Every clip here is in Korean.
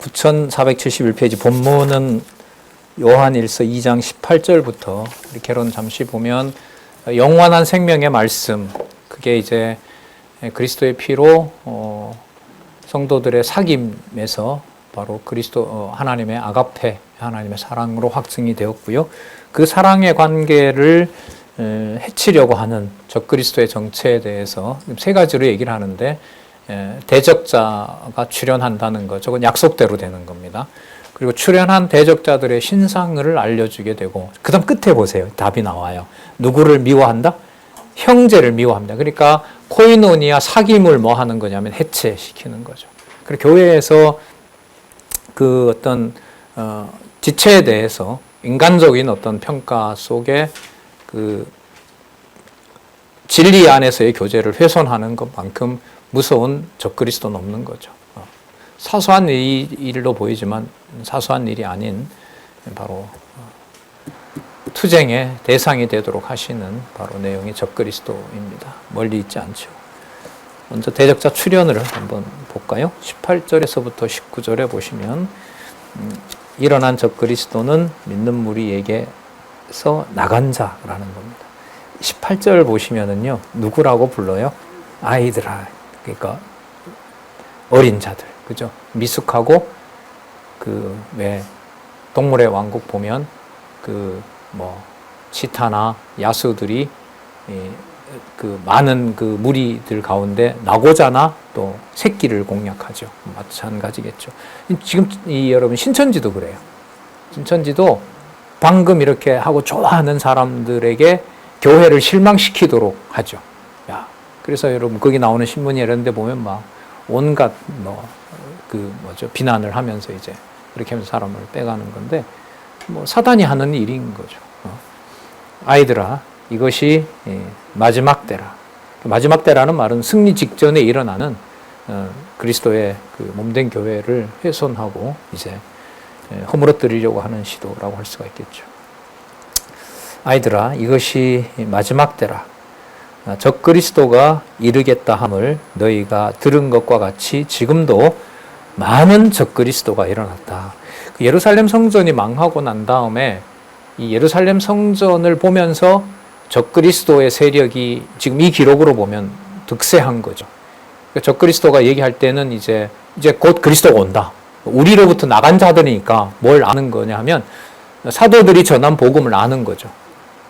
9471페이지 본문은 요한일서 2장 18절부터 이렇게론 잠시 보면 영원한 생명의 말씀, 그게 이제 그리스도의 피로 성도들의 사귐에서 바로 그리스도 하나님의 아가페, 하나님의 사랑으로 확증이 되었고요. 그 사랑의 관계를 해치려고 하는 적그리스도의 정체에 대해서 세 가지로 얘기를 하는데, 대적자가 출현한다는 거, 저건 약속대로 되는 겁니다. 그리고 출현한 대적자들의 신상을 알려주게 되고, 그 다음 끝에 보세요. 답이 나와요. 누구를 미워한다? 형제를 미워합니다. 그러니까 코이노니아 사귐을 뭐 하는 거냐면 해체시키는 거죠. 그리고 교회에서 그 어떤 지체에 대해서 인간적인 어떤 평가 속에 그 진리 안에서의 교제를 훼손하는 것만큼 무서운 적그리스도는 없는 거죠. 사소한 일로 보이지만 사소한 일이 아닌 바로 투쟁의 대상이 되도록 하시는 바로 내용이 적그리스도입니다. 멀리 있지 않죠. 먼저 대적자 출현을 한번 볼까요? 18절에서부터 19절에 보시면 일어난 적그리스도는 믿는 무리에게서 나간 자라는 겁니다. 18절 보시면은요, 누구라고 불러요? 아이들아. 그러니까 어린 자들, 그죠? 미숙하고 왜 동물의 왕국 보면 치타나 야수들이 많은 무리들 가운데 나고자나 또 새끼를 공략하죠. 마찬가지겠죠. 지금 여러분 신천지도 그래요. 신천지도 방금 이렇게 하고 좋아하는 사람들에게 교회를 실망시키도록 하죠. 그래서 여러분 거기 나오는 신문이 이런 데 보면 막 온갖 비난을 하면서 이제 그렇게 하면서 사람을 빼가는 건데, 사단이 하는 일인 거죠. 아이들아, 이것이 마지막 때라. 마지막 때라는 말은 승리 직전에 일어나는 그리스도의 몸된 교회를 훼손하고 이제 허물어뜨리려고 하는 시도라고 할 수가 있겠죠. 아이들아, 이것이 마지막 때라. 적그리스도가 이르겠다 함을 너희가 들은 것과 같이 지금도 많은 적그리스도가 일어났다. 예루살렘 성전이 망하고 난 다음에 이 예루살렘 성전을 보면서 적그리스도의 세력이 지금 이 기록으로 보면 득세한 거죠. 적그리스도가 얘기할 때는 이제 곧 그리스도가 온다. 우리로부터 나간 자들이니까 뭘 아는 거냐 하면 사도들이 전한 복음을 아는 거죠.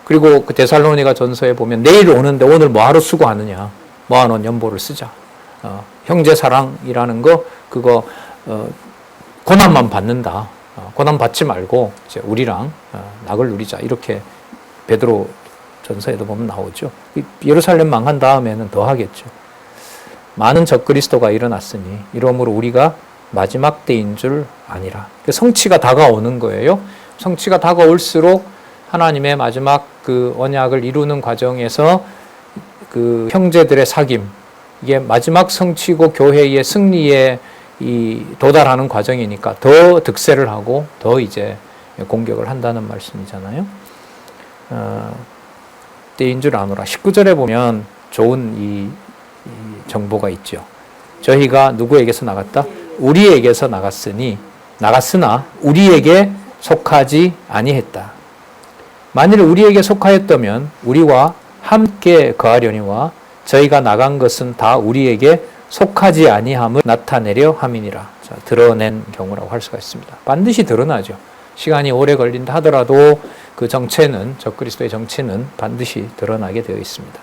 그리고 그 데살로니가 전서에 보면 내일 오는데 오늘 뭐하러 수고하느냐, 모아놓은 연보를 쓰자. 형제 사랑이라는 거 그거 고난만 받는다. 고난 받지 말고 이제 우리랑 낙을 누리자. 이렇게 베드로 전서에도 보면 나오죠. 예루살렘 망한 다음에는 더 하겠죠. 많은 적그리스도가 일어났으니 이러므로 우리가 마지막 때인 줄 아니라. 성취가 다가오는 거예요. 성취가 다가올수록 하나님의 마지막 언약을 이루는 과정에서 형제들의 사귐, 이게 마지막 성취고 교회의 승리에 도달하는 과정이니까 더 득세를 하고 더 이제 공격을 한다는 말씀이잖아요. 때인 줄 아노라. 19절에 보면 좋은 이 정보가 있죠. 저희가 누구에게서 나갔다? 우리에게서 나갔으나 우리에게 속하지 아니했다. 만일 우리에게 속하였다면 우리와 함께 거하려니와 저희가 나간 것은 다 우리에게 속하지 아니함을 나타내려 함이니라. 자, 드러낸 경우라고 할 수가 있습니다. 반드시 드러나죠. 시간이 오래 걸린다 하더라도 그 정체는, 적그리스도의 정체는 반드시 드러나게 되어 있습니다.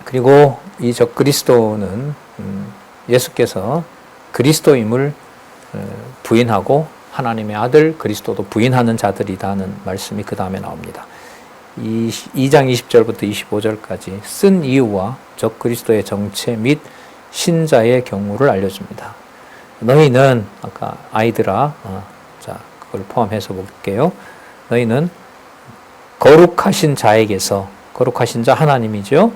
그리고 이 적그리스도는 예수께서 그리스도임을 부인하고 하나님의 아들 그리스도도 부인하는 자들이라는 말씀이 그 다음에 나옵니다. 2장 20절부터 25절까지 쓴 이유와 적그리스도의 정체 및 신자의 경우를 알려줍니다. 너희는, 아까 아이들아, 그걸 포함해서 볼게요. 너희는 거룩하신 자에게서, 거룩하신 자 하나님이죠.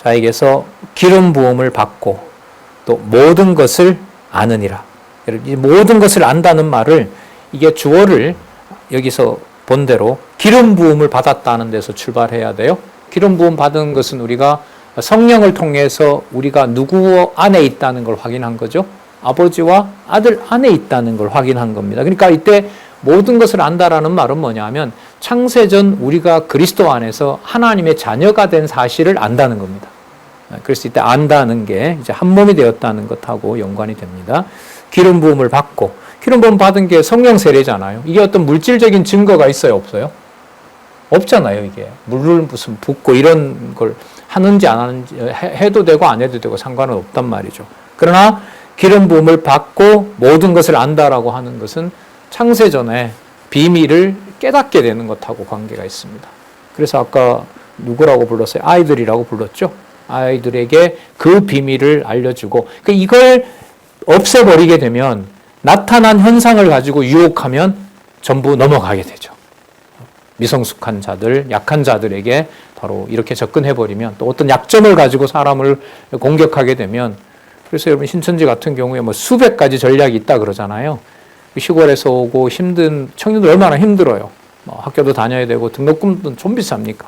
자에게서 기름 부음을 받고 또 모든 것을 아느니라. 이 모든 것을 안다는 말을, 이게 주어를 여기서 본대로 기름 부음을 받았다는 데서 출발해야 돼요. 기름 부음 받은 것은 우리가 성령을 통해서 우리가 누구 안에 있다는 걸 확인한 거죠. 아버지와 아들 안에 있다는 걸 확인한 겁니다. 그러니까 이때 모든 것을 안다라는 말은 뭐냐면 창세전 우리가 그리스도 안에서 하나님의 자녀가 된 사실을 안다는 겁니다. 그래서 이때 안다는 게 이제 한 몸이 되었다는 것하고 연관이 됩니다. 기름 부음을 받고, 기름 부음 받은 게 성령 세례잖아요. 이게 어떤 물질적인 증거가 있어요, 없어요? 없잖아요, 이게. 물을 무슨 붓고 이런 걸 하는지 안 하는지 해도 되고 안 해도 되고 상관은 없단 말이죠. 그러나 기름 부음을 받고 모든 것을 안다라고 하는 것은 창세전에 비밀을 깨닫게 되는 것하고 관계가 있습니다. 그래서 아까 누구라고 불렀어요? 아이들이라고 불렀죠. 아이들에게 그 비밀을 알려주고 이걸 없애버리게 되면 나타난 현상을 가지고 유혹하면 전부 넘어가게 되죠. 미성숙한 자들, 약한 자들에게 바로 이렇게 접근해버리면 또 어떤 약점을 가지고 사람을 공격하게 되면 그래서 여러분 신천지 같은 경우에 뭐 수백 가지 전략이 있다 그러잖아요. 시골에서 오고 힘든 청년들 얼마나 힘들어요. 뭐 학교도 다녀야 되고 등록금도 좀 비쌉니까?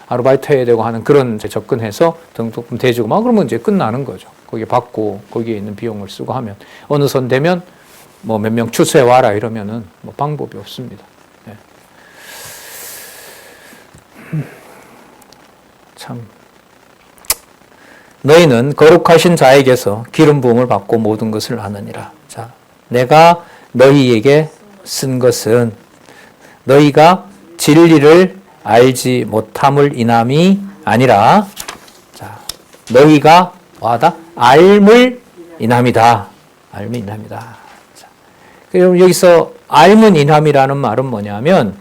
아르바이트 해야 되고 하는 그런 접근해서 등록금 대주고 막 그러면 이제 끝나는 거죠. 거기 받고 거기에 있는 비용을 쓰고 하면 어느 선 되면 뭐 몇 명 추수해 와라 이러면은 뭐 방법이 없습니다. 네. 참 너희는 거룩하신 자에게서 기름 부음을 받고 모든 것을 아느니라. 자, 내가 너희에게 쓴 것은 너희가 진리를 알지 못함을 인함이 아니라 자, 너희가 뭐하다? 알물 인함이다. 알물 인함이다. 자, 그럼 여기서 알문 인함이라는 말은 뭐냐면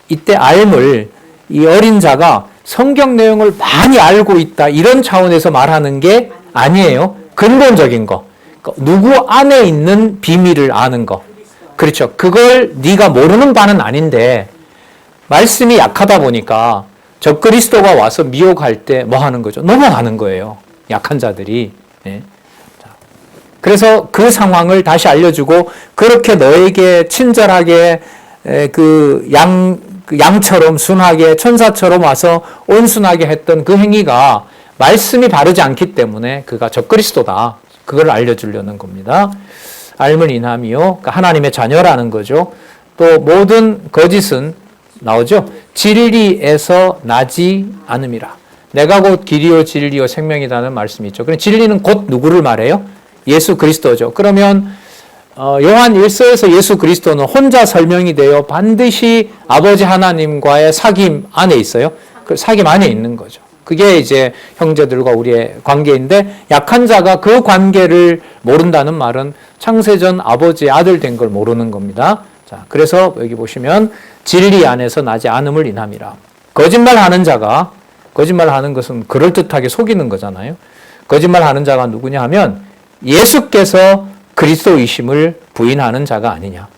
이때 알물 이 어린 자가 성경 내용을 많이 알고 있다 이런 차원에서 말하는 게 아니에요. 근본적인 거. 누구 안에 있는 비밀을 아는 거. 그렇죠. 그걸 네가 모르는 바는 아닌데 말씀이 약하다 보니까 적그리스도가 와서 미혹할 때 뭐 하는 거죠? 넘어가는 거예요. 약한 자들이. 네. 그래서 그 상황을 다시 알려주고 그렇게 너에게 친절하게 양처럼 순하게 천사처럼 와서 온순하게 했던 그 행위가 말씀이 바르지 않기 때문에 그가 적그리스도다. 그걸 알려주려는 겁니다. 알물 인함이요. 그러니까 하나님의 자녀라는 거죠. 또 모든 거짓은 나오죠. 진리에서 나지 않음이라. 내가 곧 길이요 진리요 생명이라는 말씀이 있죠. 그럼 진리는 곧 누구를 말해요? 예수 그리스도죠. 그러면 요한 1서에서 예수 그리스도는 혼자 설명이 되어 반드시 아버지 하나님과의 사귐 안에 있어요. 그 사귐 안에 있는 거죠. 그게 이제 형제들과 우리의 관계인데 약한 자가 그 관계를 모른다는 말은 창세전 아버지의 아들 된 걸 모르는 겁니다. 자, 그래서 여기 보시면 진리 안에서 나지 않음을 인함이라. 거짓말하는 자가 거짓말하는 것은 그럴듯하게 속이는 거잖아요. 거짓말하는 자가 누구냐 하면 예수께서 그리스도이심을 부인하는 자가 아니냐.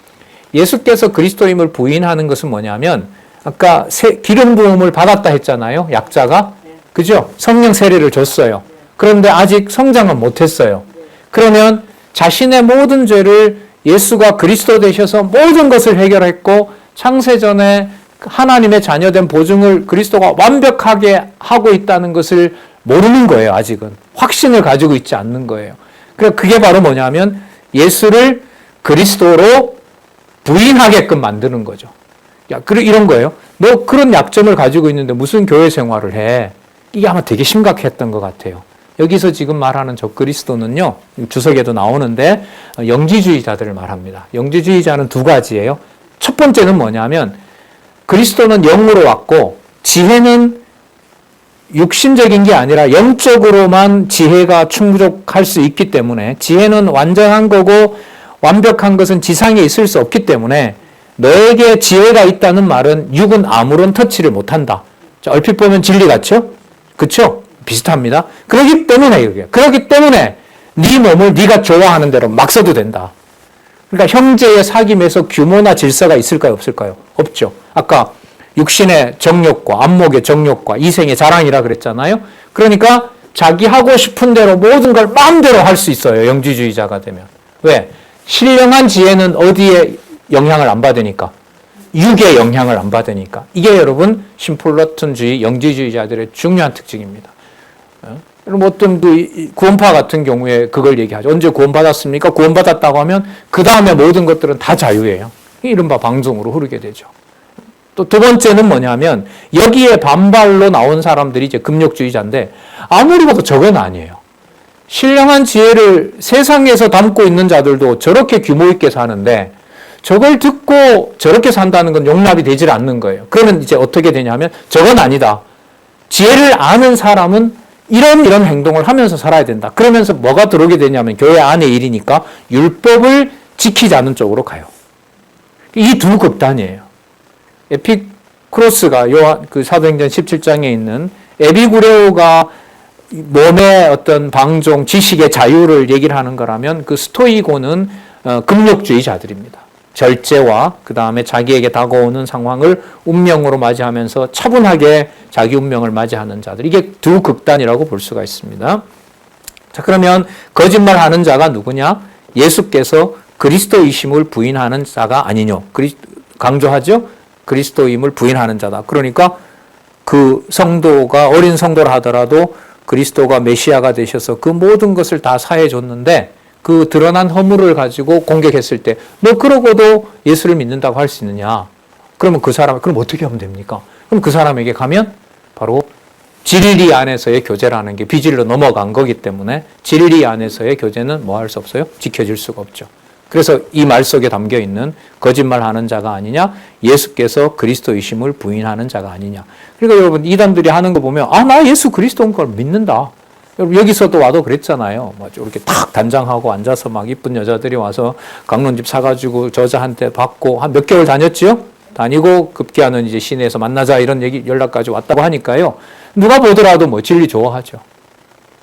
예수께서 그리스도임을 부인하는 것은 뭐냐면 아까 기름 부음을 받았다 했잖아요. 약자가. 그죠? 성령 세례를 줬어요. 그런데 아직 성장은 못했어요. 그러면 자신의 모든 죄를 예수가 그리스도 되셔서 모든 것을 해결했고 창세전에 하나님의 자녀된 보증을 그리스도가 완벽하게 하고 있다는 것을 모르는 거예요. 아직은. 확신을 가지고 있지 않는 거예요. 그게 바로 뭐냐면 예수를 그리스도로 부인하게끔 만드는 거죠. 야, 이런 거예요. 너 그런 약점을 가지고 있는데 무슨 교회 생활을 해? 이게 아마 되게 심각했던 것 같아요. 여기서 지금 말하는 적그리스도는요, 주석에도 나오는데 영지주의자들을 말합니다. 영지주의자는 두 가지예요. 첫 번째는 뭐냐면 그리스도는 영으로 왔고 지혜는 육신적인 게 아니라 영적으로만 지혜가 충족할 수 있기 때문에 지혜는 완전한 거고 완벽한 것은 지상에 있을 수 없기 때문에 너에게 지혜가 있다는 말은 육은 아무런 터치를 못한다. 자, 얼핏 보면 진리 같죠? 그렇죠? 비슷합니다. 그렇기 때문에 네 몸을 네가 좋아하는 대로 막 써도 된다. 그러니까 형제의 사귐에서 규모나 질서가 있을까요? 없을까요? 없죠. 아까 육신의 정욕과 안목의 정욕과 이생의 자랑이라 그랬잖아요. 그러니까 자기 하고 싶은 대로 모든 걸 마음대로 할 수 있어요. 영지주의자가 되면. 왜? 신령한 지혜는 어디에 영향을 안 받으니까? 육의 영향을 안 받으니까. 이게 여러분 심플라톤주의 영지주의자들의 중요한 특징입니다. 그럼 어떤 그 구원파 같은 경우에 그걸 얘기하죠. 언제 구원받았습니까? 구원받았다고 하면 그 다음에 모든 것들은 다 자유예요. 이른바 방종으로 흐르게 되죠. 또 두 번째는 뭐냐면 여기에 반발로 나온 사람들이 이제 금욕주의자인데 아무리 봐도 저건 아니에요. 신령한 지혜를 세상에서 담고 있는 자들도 저렇게 규모 있게 사는데 저걸 듣고 저렇게 산다는 건 용납이 되질 않는 거예요. 그러면 이제 어떻게 되냐면 저건 아니다. 지혜를 아는 사람은 이런 행동을 하면서 살아야 된다. 그러면서 뭐가 들어오게 되냐면 교회 안의 일이니까 율법을 지키자는 쪽으로 가요. 이 두 극단이에요. 에피크로스가 그 사도행전 17장에 있는 에피구레오가 몸의 어떤 방종, 지식의 자유를 얘기를 하는 거라면 그 스토이고는 금욕주의자들입니다. 절제와 그 다음에 자기에게 다가오는 상황을 운명으로 맞이하면서 차분하게 자기 운명을 맞이하는 자들. 이게 두 극단이라고 볼 수가 있습니다. 자, 그러면 거짓말하는 자가 누구냐? 예수께서 그리스도이심을 부인하는 자가 아니뇨. 강조하죠? 그리스도임을 부인하는 자다. 그러니까 그 성도가 어린 성도라 하더라도 그리스도가 메시아가 되셔서 그 모든 것을 다 사해 줬는데 그 드러난 허물을 가지고 공격했을 때 너 그러고도 예수를 믿는다고 할 수 있느냐? 그러면 그 사람 그럼 어떻게 하면 됩니까? 그럼 그 사람에게 가면 바로 진리 안에서의 교제라는 게 비진리로 넘어간 거기 때문에 진리 안에서의 교제는 뭐 할 수 없어요? 지켜질 수가 없죠. 그래서 이 말 속에 담겨 있는 거짓말하는 자가 아니냐, 예수께서 그리스도이심을 부인하는 자가 아니냐. 그러니까 여러분 이단들이 하는 거 보면 나 예수 그리스도인 걸 믿는다. 여러분 여기서도 와도 그랬잖아요. 이렇게 탁 단장하고 앉아서 막 이쁜 여자들이 와서 강론집 사가지고 저자한테 받고 한 몇 개월 다녔죠. 다니고 급기야는 이제 시내에서 만나자 이런 얘기 연락까지 왔다고 하니까요. 누가 보더라도 뭐 진리 좋아하죠.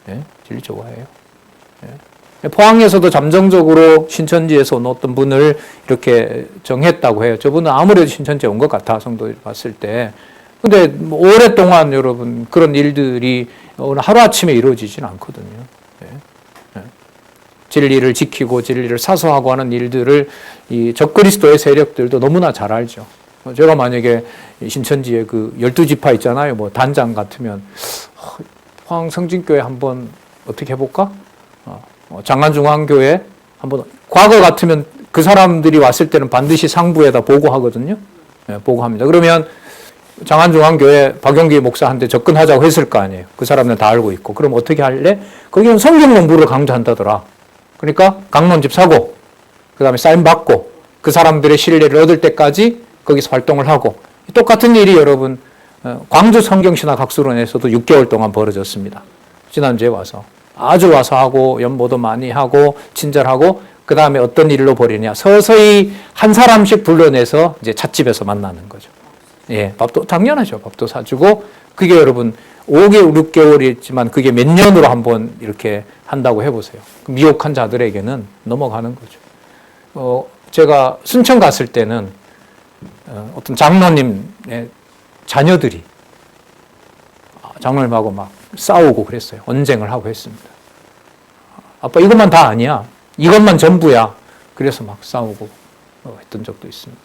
예? 진리 좋아해요. 예? 포항에서도 잠정적으로 신천지에서 온 어떤 분을 이렇게 정했다고 해요. 저분은 아무래도 신천지에 온 것 같아, 성도 봤을 때. 근데 뭐 오랫동안 여러분 그런 일들이 하루아침에 이루어지진 않거든요. 네. 네. 진리를 지키고 진리를 사수하고 하는 일들을 이 적그리스도의 세력들도 너무나 잘 알죠. 제가 만약에 신천지에 그 12지파 있잖아요. 뭐 단장 같으면 포항 성진교회 한번 어떻게 해볼까? 장안중앙교회 한번 과거 같으면 그 사람들이 왔을 때는 반드시 상부에다 보고하거든요. 네, 보고합니다. 그러면 장안중앙교회 박용기 목사한테 접근하자고 했을 거 아니에요. 그 사람들 다 알고 있고. 그럼 어떻게 할래? 거기는 성경 공부를 강조한다더라. 그러니까 강론집 사고 그 다음에 사인 받고 그 사람들의 신뢰를 얻을 때까지 거기서 활동을 하고 똑같은 일이 여러분 광주 성경신학학술원에서도 6개월 동안 벌어졌습니다. 지난주에 와서. 아주 와서 하고 연보도 많이 하고 친절하고 그 다음에 어떤 일로 벌이냐 서서히 한 사람씩 불러내서 이제 찻집에서 만나는 거죠. 예, 밥도 당연하죠. 밥도 사주고 그게 여러분 5개월 6개월이지만 그게 몇 년으로 한번 이렇게 한다고 해보세요. 미혹한 자들에게는 넘어가는 거죠. 제가 순천 갔을 때는 어떤 장로님의 자녀들이 장로님하고 막 싸우고 그랬어요. 언쟁을 하고 했습니다. 아빠 이것만 다 아니야. 이것만 전부야. 그래서 막 싸우고 했던 적도 있습니다.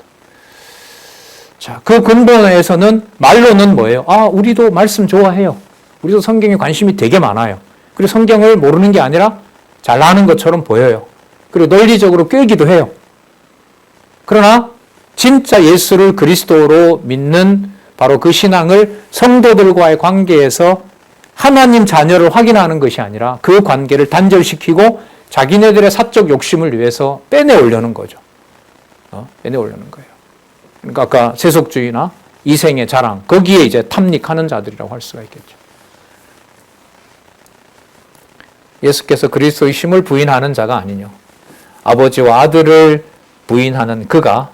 자, 그 근본에서는 말로는 뭐예요? 우리도 말씀 좋아해요. 우리도 성경에 관심이 되게 많아요. 그리고 성경을 모르는 게 아니라 잘 아는 것처럼 보여요. 그리고 논리적으로 꿰기도 해요. 그러나 진짜 예수를 그리스도로 믿는 바로 그 신앙을 성도들과의 관계에서 하나님 자녀를 확인하는 것이 아니라 그 관계를 단절시키고 자기네들의 사적 욕심을 위해서 빼내오려는 거죠. 빼내오려는 거예요. 그러니까 아까 세속주의나 이생의 자랑, 거기에 이제 탐닉하는 자들이라고 할 수가 있겠죠. 예수께서 그리스도의 심을 부인하는 자가 아니뇨. 아버지와 아들을 부인하는 그가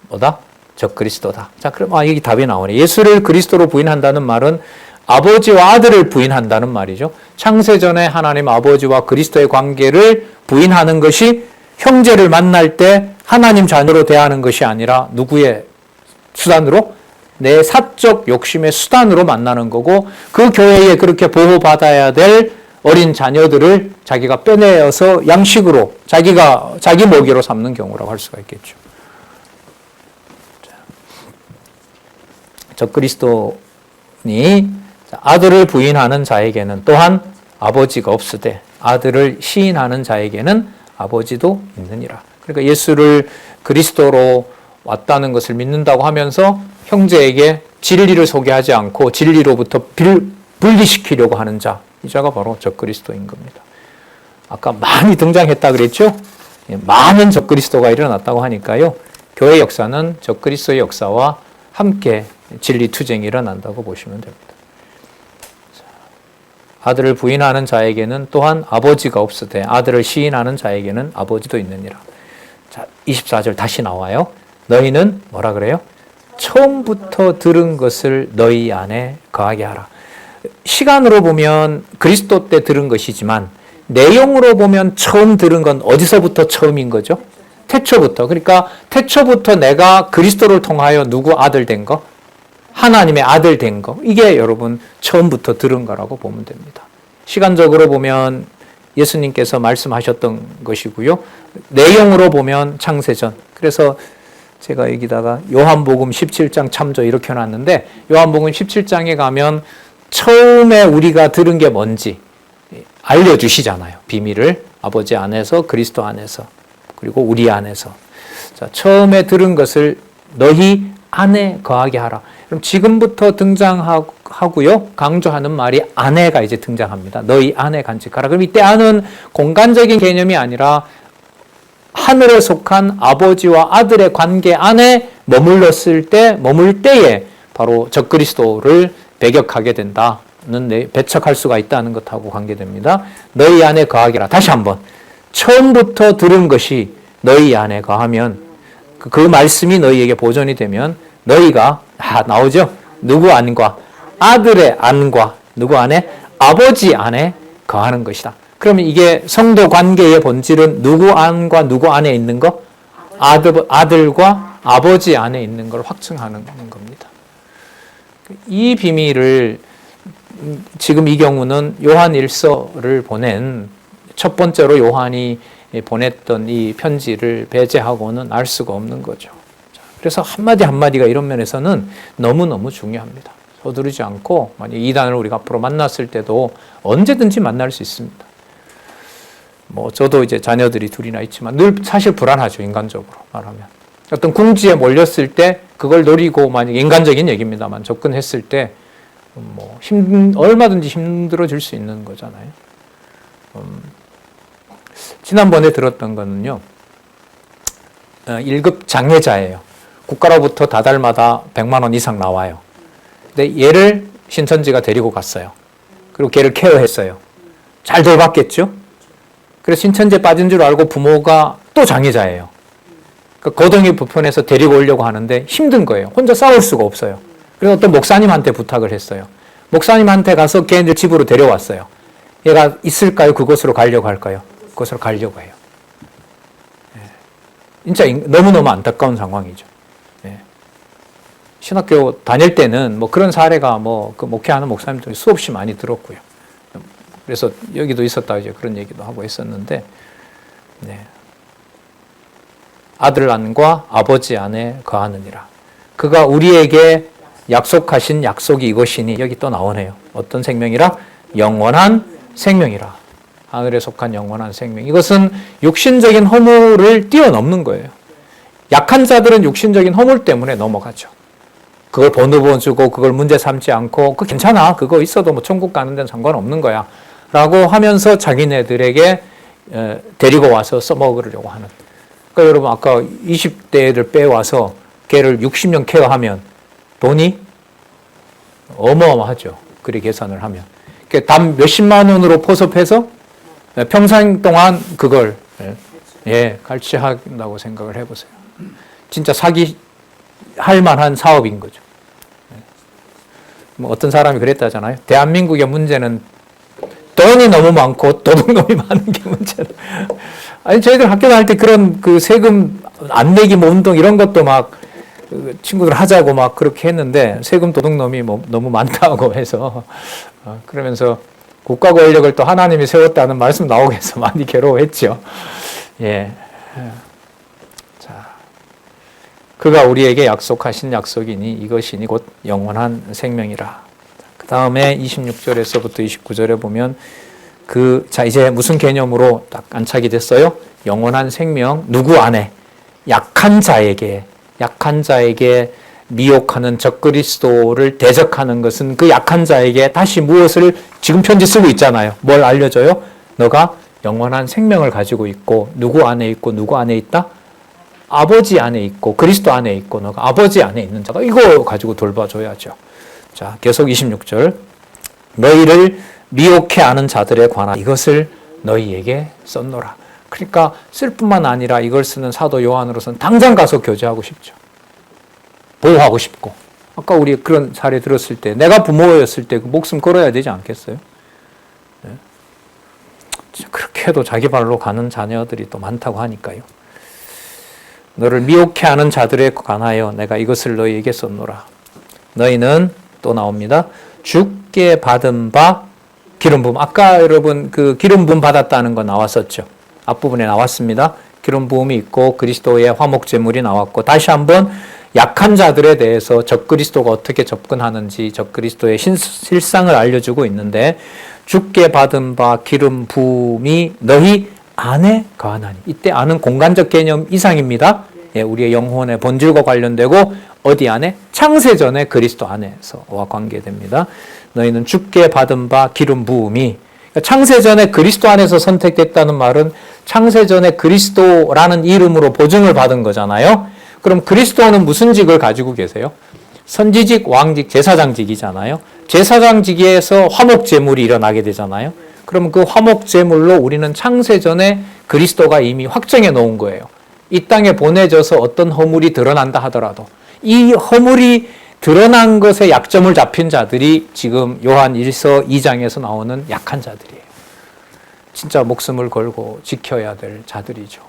뭐다? 적그리스도다. 자, 그럼 여기 답이 나오네. 예수를 그리스도로 부인한다는 말은 아버지와 아들을 부인한다는 말이죠. 창세전에 하나님 아버지와 그리스도의 관계를 부인하는 것이 형제를 만날 때 하나님 자녀로 대하는 것이 아니라 누구의 수단으로? 내 사적 욕심의 수단으로 만나는 거고 그 교회에 그렇게 보호받아야 될 어린 자녀들을 자기가 빼내어서 양식으로 자기 먹이로 삼는 경우라고 할 수가 있겠죠. 적그리스도니 아들을 부인하는 자에게는 또한 아버지가 없으되 아들을 시인하는 자에게는 아버지도 있느니라. 그러니까 예수를 그리스도로 왔다는 것을 믿는다고 하면서 형제에게 진리를 소개하지 않고 진리로부터 분리시키려고 하는 자, 이 자가 바로 적그리스도인 겁니다. 아까 많이 등장했다 그랬죠? 많은 적그리스도가 일어났다고 하니까요. 교회 역사는 적그리스도의 역사와 함께 진리 투쟁이 일어난다고 보시면 됩니다. 아들을 부인하는 자에게는 또한 아버지가 없으되 아들을 시인하는 자에게는 아버지도 있느니라. 자, 24절 다시 나와요. 너희는 뭐라 그래요? 처음부터 들은 것을 너희 안에 거하게 하라. 시간으로 보면 그리스도 때 들은 것이지만 내용으로 보면 처음 들은 건 어디서부터 처음인 거죠? 태초부터. 그러니까 태초부터 내가 그리스도를 통하여 누구 아들 된 거? 하나님의 아들 된 거. 이게 여러분 처음부터 들은 거라고 보면 됩니다. 시간적으로 보면 예수님께서 말씀하셨던 것이고요. 내용으로 보면 창세전. 그래서 제가 여기다가 요한복음 17장 참조 이렇게 해놨는데 요한복음 17장에 가면 처음에 우리가 들은 게 뭔지 알려주시잖아요. 비밀을 아버지 안에서 그리스도 안에서 그리고 우리 안에서. 자, 처음에 들은 것을 너희 안에 거하게 하라. 그럼 지금부터 등장하고요. 강조하는 말이 안에가 이제 등장합니다. 너희 안에 간직하라. 그럼 이때 안은 공간적인 개념이 아니라 하늘에 속한 아버지와 아들의 관계 안에 머물 때에 바로 적그리스도를 배격하게 된다는 배척할 수가 있다는 것하고 관계됩니다. 너희 안에 거하기라. 다시 한번. 처음부터 들은 것이 너희 안에 거하면 그 말씀이 너희에게 보존이 되면 너희가 나오죠. 누구 안과 아들의 안과 누구 안에 아버지 안에 거하는 것이다. 그러면 이게 성도 관계의 본질은 누구 안과 누구 안에 있는 거? 아들과 아버지 안에 있는 걸 확증하는 겁니다. 이 비밀을 지금 이 경우는 요한 1서를 보낸 첫 번째로 요한이 보냈던 이 편지를 배제하고는 알 수가 없는 거죠. 그래서 한마디 한마디가 이런 면에서는 너무너무 중요합니다. 서두르지 않고 만약 이단을 우리가 앞으로 만났을 때도 언제든지 만날 수 있습니다. 저도 이제 자녀들이 둘이나 있지만 늘 사실 불안하죠. 인간적으로 말하면. 어떤 궁지에 몰렸을 때 그걸 노리고 만약 인간적인 얘기입니다만 접근했을 때 얼마든지 힘들어질 수 있는 거잖아요. 지난번에 들었던 거는요. 1급 장애자예요. 국가로부터 다달마다 100만 원 이상 나와요. 근데 얘를 신천지가 데리고 갔어요. 그리고 걔를 케어했어요. 잘 돌봤겠죠? 그래서 신천지에 빠진 줄 알고 부모가 또 장애자예요. 그러니까 거동이 불편해서 데리고 오려고 하는데 힘든 거예요. 혼자 싸울 수가 없어요. 그래서 어떤 목사님한테 부탁을 했어요. 목사님한테 가서 걔를 집으로 데려왔어요. 얘가 있을까요? 그곳으로 가려고 할까요? 그곳으로 가려고 해요. 진짜 너무너무 안타까운 상황이죠. 신학교 다닐 때는 그런 사례가 그 목회하는 목사님들이 수없이 많이 들었고요. 그래서 여기도 있었다 이제 그런 얘기도 하고 했었는데, 아들 안과 아버지 안에 거하느니라. 그가 우리에게 약속하신 약속이 이것이니 여기 또 나오네요. 어떤 생명이라? 영원한 생명이라. 하늘에 속한 영원한 생명. 이것은 육신적인 허물을 뛰어넘는 거예요. 약한 자들은 육신적인 허물 때문에 넘어가죠. 그걸 번호 주고 그걸 문제 삼지 않고 그거 괜찮아. 그거 있어도 천국 가는 데는 상관없는 거야. 라고 하면서 자기네들에게 데리고 와서 써먹으려고 하는. 그러니까 여러분 아까 20대 애들 빼와서 걔를 60년 케어하면 돈이 어마어마하죠. 그리 계산을 하면. 단 몇십만 원으로 포섭해서 평생 동안 그걸 갈취한다고 생각을 해보세요. 진짜 사기할 만한 사업인 거죠. 어떤 사람이 그랬다잖아요. 대한민국의 문제는 돈이 너무 많고 도둑놈이 많은 게 문제다. 아니 저희들 학교 다닐 때 그런 세금 안 내기 운동 이런 것도 막 친구들 하자고 막 그렇게 했는데 세금 도둑놈이 너무 많다고 해서 그러면서 국가 권력을 또 하나님이 세웠다는 말씀 나오게 해서 많이 괴로워했죠. 자, 그가 우리에게 약속하신 약속이니 이것이니 곧 영원한 생명이라. 그 다음에 26절에서부터 29절에 보면 자, 이제 무슨 개념으로 딱 안착이 됐어요? 영원한 생명, 누구 안에? 약한 자에게 미혹하는 적그리스도를 대적하는 것은 그 약한 자에게 다시 무엇을 지금 편지 쓰고 있잖아요. 뭘 알려줘요? 너가 영원한 생명을 가지고 있고 누구 안에 있다? 아버지 안에 있고 그리스도 안에 있고 너가 아버지 안에 있는 자가 이거 가지고 돌봐줘야죠. 자, 계속 26절. 너희를 미혹해 하는 자들에 관한 이것을 너희에게 썼노라. 그러니까 쓸 뿐만 아니라 이걸 쓰는 사도 요한으로서는 당장 가서 교제하고 싶죠. 보호하고 싶고. 아까 우리 그런 사례 들었을 때 내가 부모였을 때 그 목숨 걸어야 되지 않겠어요? 네. 그렇게 해도 자기 발로 가는 자녀들이 또 많다고 하니까요. 너를 미혹해 하는 자들에 관하여 내가 이것을 너희에게 썼노라. 너희는 또 나옵니다. 주께 받은 바 기름 부음. 아까 여러분 그 기름 부음 받았다는 거 나왔었죠. 앞부분에 나왔습니다. 기름 부음이 있고 그리스도의 화목 제물이 나왔고 다시 한번 약한 자들에 대해서 적그리스도가 어떻게 접근하는지 적그리스도의 실상을 알려주고 있는데 주께 받은 바 기름 부음이 너희 안에 거하나니. 이때 안은 공간적 개념 이상입니다. 예, 우리의 영혼의 본질과 관련되고 어디 안에? 창세전의 그리스도 안에서와 관계됩니다. 너희는 주께 받은 바 기름 부음이 창세전에 그리스도 안에서 선택됐다는 말은 창세전에 그리스도라는 이름으로 보증을 받은 거잖아요. 그럼 그리스도는 무슨 직을 가지고 계세요? 선지직, 왕직, 제사장직이잖아요. 제사장직에서 화목제물이 일어나게 되잖아요. 그럼 그 화목제물로 우리는 창세전에 그리스도가 이미 확정해 놓은 거예요. 이 땅에 보내져서 어떤 허물이 드러난다 하더라도 이 허물이 드러난 것에 약점을 잡힌 자들이 지금 요한 1서 2장에서 나오는 약한 자들이에요. 진짜 목숨을 걸고 지켜야 될 자들이죠.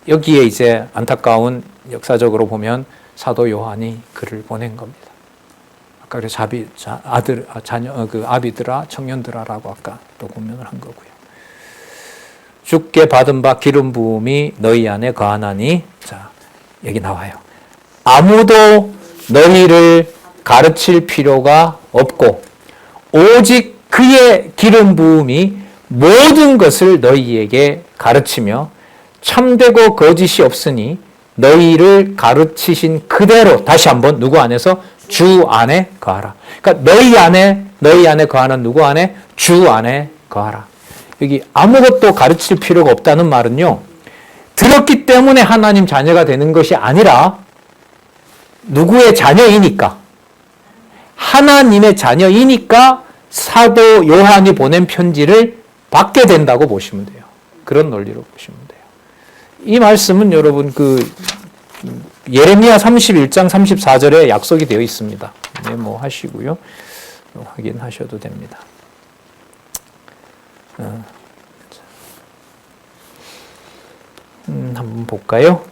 여기에 이제 안타까운 역사적으로 보면 사도 요한이 글을 보낸 겁니다. 아까 그래서 아비들아, 청년들아라고 아까 또 고면을 한 거고요. 주께 받은 바 기름 부음이 너희 안에 거하나니. 자, 여기 나와요. 아무도 너희를 가르칠 필요가 없고 오직 그의 기름 부음이 모든 것을 너희에게 가르치며 참되고 거짓이 없으니 너희를 가르치신 그대로 다시 한번 누구 안에서? 주 안에 거하라. 그러니까 너희 안에 거하는 누구 안에? 주 안에 거하라. 여기 아무것도 가르칠 필요가 없다는 말은요. 들었기 때문에 하나님 자녀가 되는 것이 아니라 누구의 자녀이니까 하나님의 자녀이니까 사도 요한이 보낸 편지를 받게 된다고 보시면 돼요. 그런 논리로 보시면 돼요. 이 말씀은 여러분 예레미야 31장 34절에 약속이 되어 있습니다. 메모하시고요. 확인하셔도 됩니다. 한번 볼까요?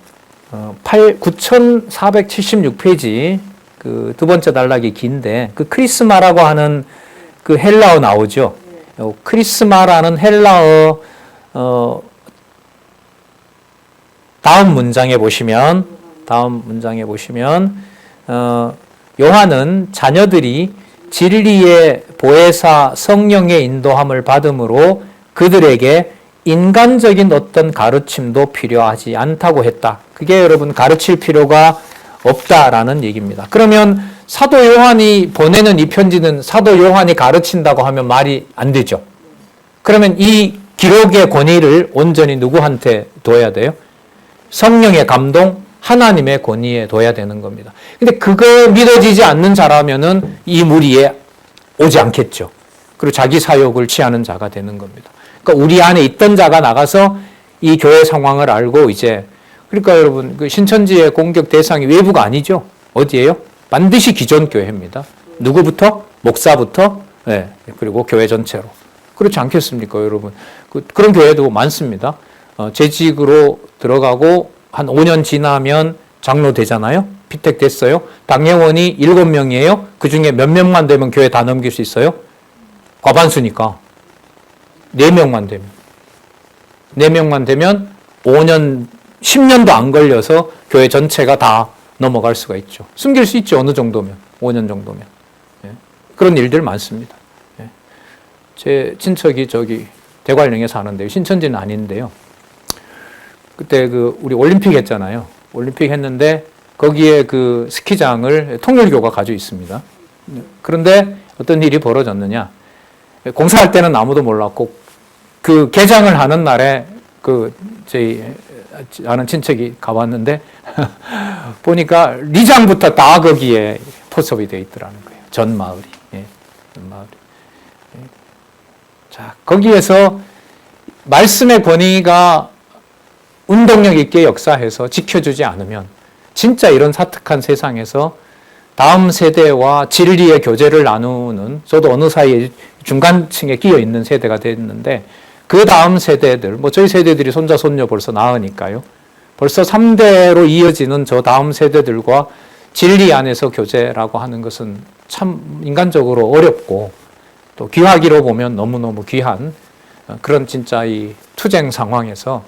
9476페이지 그 두 번째 단락이 긴데 그 크리스마라고 하는 그 헬라어 나오죠. 크리스마라는 헬라어 다음 문장에 보시면 요한은 자녀들이 진리의 보혜사 성령의 인도함을 받음으로 그들에게 인간적인 어떤 가르침도 필요하지 않다고 했다. 그게 여러분 가르칠 필요가 없다라는 얘기입니다. 그러면 사도 요한이 보내는 이 편지는 사도 요한이 가르친다고 하면 말이 안 되죠. 그러면 이 기록의 권위를 온전히 누구한테 둬야 돼요? 성령의 감동, 하나님의 권위에 둬야 되는 겁니다. 근데 그거 믿어지지 않는 자라면은 이 무리에 오지 않겠죠. 그리고 자기 사욕을 취하는 자가 되는 겁니다. 그러니까 우리 안에 있던 자가 나가서 이 교회 상황을 알고 이제 그러니까 여러분 그 신천지의 공격 대상이 외부가 아니죠. 어디예요? 반드시 기존 교회입니다. 누구부터? 목사부터, 네, 그리고 교회 전체로. 그렇지 않겠습니까, 여러분? 그런 교회도 많습니다. 재직으로 들어가고 한 5년 지나면 장로 되잖아요. 피택 됐어요. 당회원이 7명이에요. 그 중에 몇 명만 되면 교회 다 넘길 수 있어요? 과반수니까. 4명만 되면. 4명만 되면 5년, 10년도 안 걸려서 교회 전체가 다 넘어갈 수가 있죠. 숨길 수 있죠. 어느 정도면. 5년 정도면. 예. 그런 일들 많습니다. 예. 제 친척이 저기 대관령에 사는데요. 신천지는 아닌데요. 그때 우리 올림픽 했잖아요. 올림픽 했는데 거기에 그 스키장을 통일교가 가지고 있습니다. 그런데 어떤 일이 벌어졌느냐. 공사할 때는 아무도 몰랐고 그 개장을 하는 날에 저희 아는 친척이 가봤는데 보니까 리장부터 다 거기에 포섭이 되어 있더라는 거예요. 전 마을이. 예, 전 마을이. 예. 자, 거기에서 말씀의 권위가 운동력 있게 역사해서 지켜주지 않으면 진짜 이런 사특한 세상에서 다음 세대와 진리의 교제를 나누는, 저도 어느 사이에 중간층에 끼어 있는 세대가 됐는데 그 다음 세대들, 저희 세대들이 손자 손녀 벌써 낳으니까요. 벌써 3대로 이어지는 저 다음 세대들과 진리 안에서 교제라고 하는 것은 참 인간적으로 어렵고 또 귀하기로 보면 너무너무 귀한 그런 진짜 이 투쟁 상황에서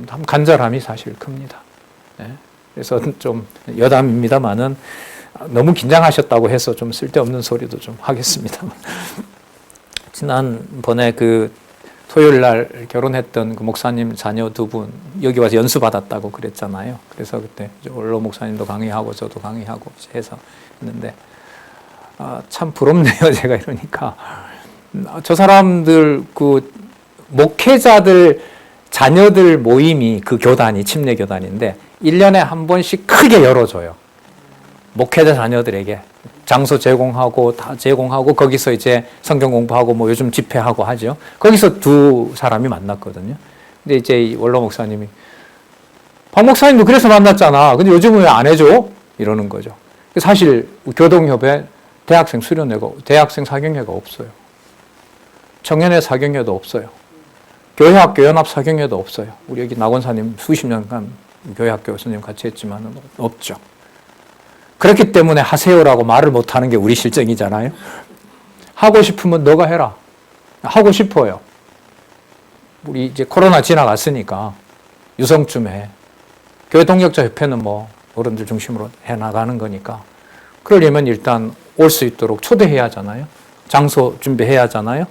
참 간절함이 사실 큽니다. 네. 그래서 좀 여담입니다만은 너무 긴장하셨다고 해서 좀 쓸데없는 소리도 좀 하겠습니다. 지난번에 토요일 날 결혼했던 그 목사님 자녀 두 분 여기 와서 연수 받았다고 그랬잖아요. 그래서 그때 원로 목사님도 강의하고 저도 강의하고 해서 했는데 참 부럽네요. 제가 이러니까 저 사람들 목회자들 자녀들 모임이 그 교단이 침례 교단인데 1년에 한 번씩 크게 열어줘요. 목회자 자녀들에게 장소 제공하고 다 제공하고 거기서 이제 성경 공부하고 요즘 집회하고 하죠. 거기서 두 사람이 만났거든요. 근데 이제 원로 목사님이 박 목사님도 그래서 만났잖아. 근데 요즘은 왜 안 해줘? 이러는 거죠. 사실 교동협회 대학생 수련회가, 대학생 사경회가 없어요. 청년회 사경회도 없어요. 교회학교 연합 사경회도 없어요. 우리 여기 낙원사님 수십 년간 교회학교 선생님 같이 했지만 없죠. 그렇기 때문에 하세요라고 말을 못하는 게 우리 실정이잖아요. 하고 싶으면 너가 해라. 하고 싶어요. 우리 이제 코로나 지나갔으니까 유성쯤에 교회 동역자 협회는 어른들 중심으로 해나가는 거니까 그러려면 일단 올 수 있도록 초대해야 하잖아요. 장소 준비해야 하잖아요.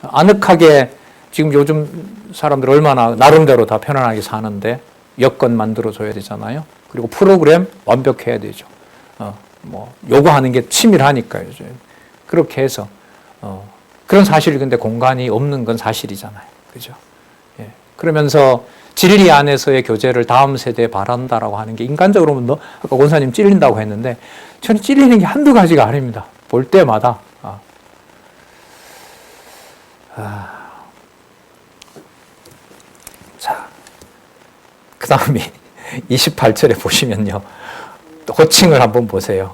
아늑하게 지금 요즘 사람들 얼마나 나름대로 다 편안하게 사는데 여건 만들어줘야 되잖아요. 그리고 프로그램 완벽해야 되죠. 요구하는 게 치밀하니까요. 그렇게 해서, 그런 사실이 근데 공간이 없는 건 사실이잖아요. 그죠? 예. 그러면서 진리 안에서의 교제를 다음 세대에 바란다라고 하는 게 인간적으로 보면 아까 권사님 찔린다고 했는데 저는 찔리는 게 한두 가지가 아닙니다. 볼 때마다. 자, 그 다음에 28절에 보시면요. 호칭을 한번 보세요.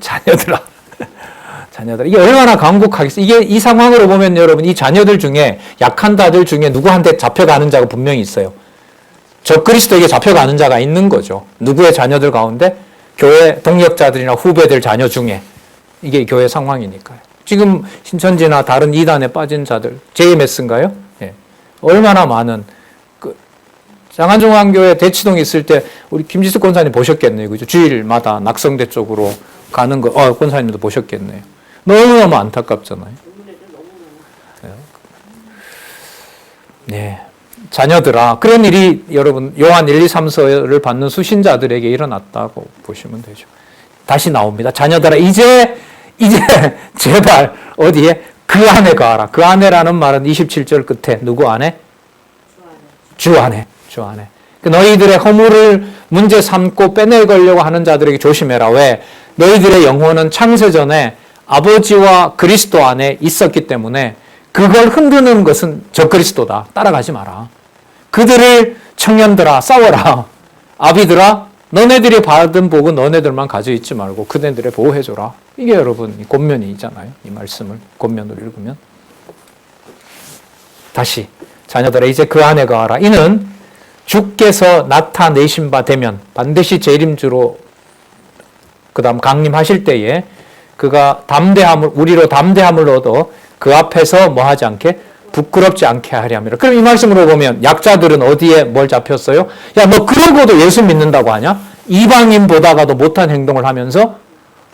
자녀들아. 자녀들. 이게 얼마나 강국하겠어요. 이게 이 상황으로 보면 여러분, 이 자녀들 중에 약한 자들 중에 누구한테 잡혀가는 자가 분명히 있어요. 적그리스도에게 잡혀가는 자가 있는 거죠. 누구의 자녀들 가운데? 교회 동역자들이나 후배들 자녀 중에. 이게 교회 상황이니까요. 지금 신천지나 다른 이단에 빠진 자들, JMS인가요? 예. 얼마나 많은, 장안중앙교회 대치동에 있을 때 우리 김지숙 권사님 보셨겠네요. 그죠? 주일마다 낙성대 쪽으로 가는 거, 권사님도 보셨겠네요. 너무너무 안타깝잖아요. 네. 자녀들아. 그런 일이 여러분, 요한 1, 2, 3서를 받는 수신자들에게 일어났다고 보시면 되죠. 다시 나옵니다. 자녀들아, 이제 제발 어디에? 그 안에 가라. 그 안에라는 말은 27절 끝에 누구 안에? 주 안에. 주 안에. 너희들의 허물을 문제 삼고 빼내려고 하는 자들에게 조심해라. 왜? 너희들의 영혼은 창세전에 아버지와 그리스도 안에 있었기 때문에 그걸 흔드는 것은 적그리스도다. 따라가지 마라. 그들을 청년들아 싸워라. 아비들아 너네들이 받은 복은 너네들만 가지고 있지 말고 그네들의 보호해줘라. 이게 여러분 권면이잖아요. 이 말씀을 권면으로 읽으면. 다시 자녀들아 이제 그 안에 가라. 이는 주께서 나타내신 바 되면 반드시 재림주로 그 다음 강림하실 때에 그가 우리로 담대함을 얻어 그 앞에서 뭐 하지 않게? 부끄럽지 않게 하려 함이라. 그럼 이 말씀으로 보면 약자들은 어디에 뭘 잡혔어요? 야, 너 그러고도 예수 믿는다고 하냐? 이방인 보다가도 못한 행동을 하면서